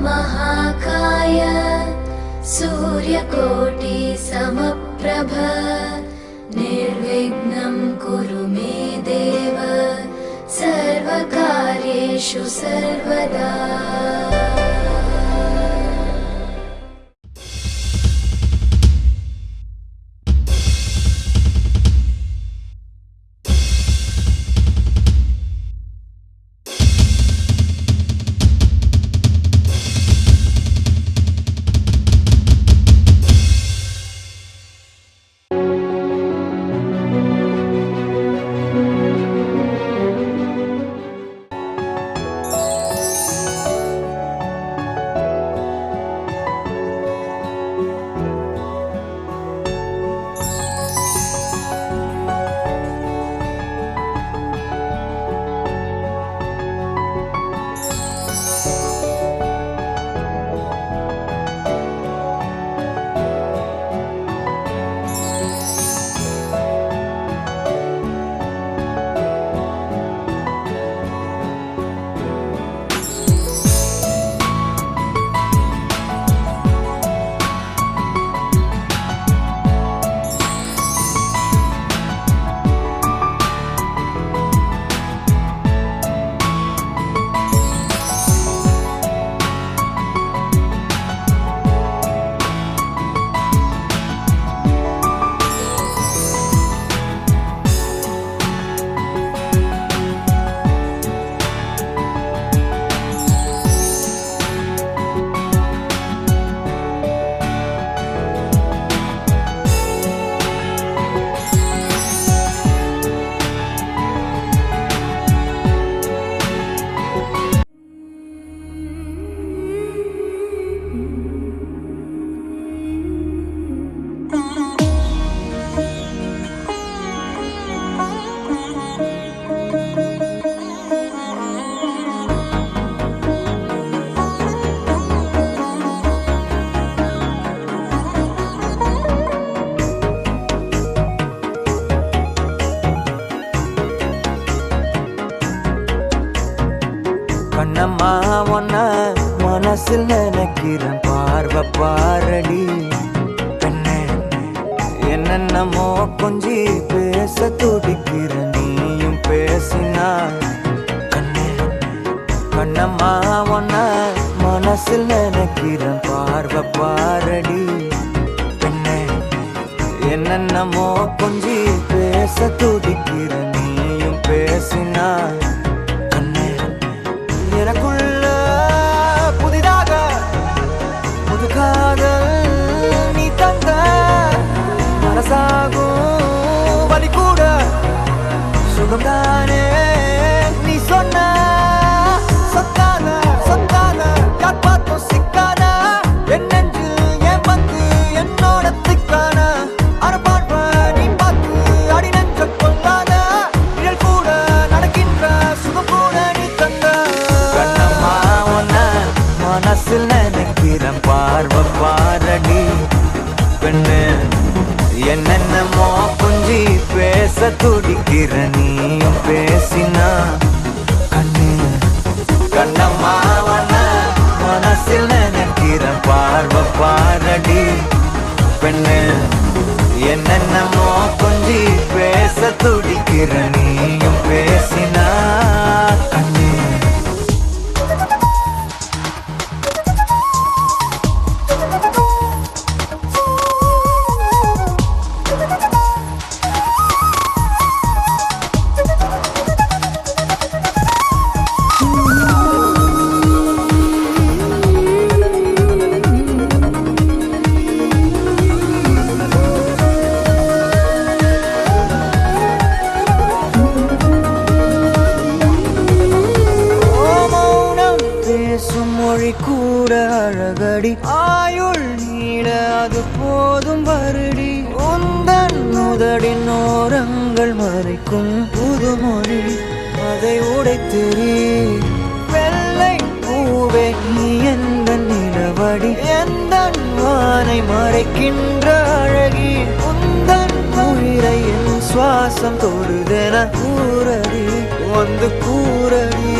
महाकाय सूर्यकोटि समप्रभ निर्विघ्नं कुरु मे देव सर्वकार्येषु सर्वदा। கண்ணம்மா ஒன்ன மனசில் நினைக்கிறேன் பார்வை பாரடி பெண்ணே என்னென்னமோ கொஞ்சி பேச துடிக்கிற நீயும் பேசினா கண்ணே கண்ணம்மா ஒன்ன மனசில் நினைக்கிறேன் பார்வை பாரடி பெண்ணே என்னென்னமோ கொஞ்சி பேச துடிக்கிற நீயும் பேசினா எனக்குள்ள புதிதாக புது காதல் நீ தந்த மனசாகும் வலி கூட சுகம்தானே நீ சொன்ன சொத்தான சொத்தான யார் பார்த்தும் சிக்கான என் நெஞ்சு என் பந்து என்னோட திக்கான அறப்பாட்ப நீ பார்த்து அடி நெஞ்ச கொள்ளாத நிழல் கூட நடக்கின்ற சுகம் கூட நீ தந்த மனசில் நினைக்கிறேன் பார்வை பாரடி பெண்ணு என்னென்னமோ கொஞ்சி பேச துடிக்கிற நீயும் பேசினா கண்ணு கண்ணம்மா மனசில் நினைக்கிறேன் பார்வை பாரடி பெண்ணு என்னென்னமோ கொஞ்சி பேச துடிக்கிற நீயும் பேசினா கண்ணு மொழி கூட அழகடி ஆயுள் நீட அது போதும் வருடி உந்தன் முதடின் ஓரங்கள் மறைக்கும் புதுமொழி அதை உடைத்தெறி வெள்ளை பூவே நீ எந்த நிலவடி எந்த வானை மறைக்கின்ற அழகி உந்தன் உயிரை என் சுவாசம் தொடுதென கூறடி வந்து கூறடி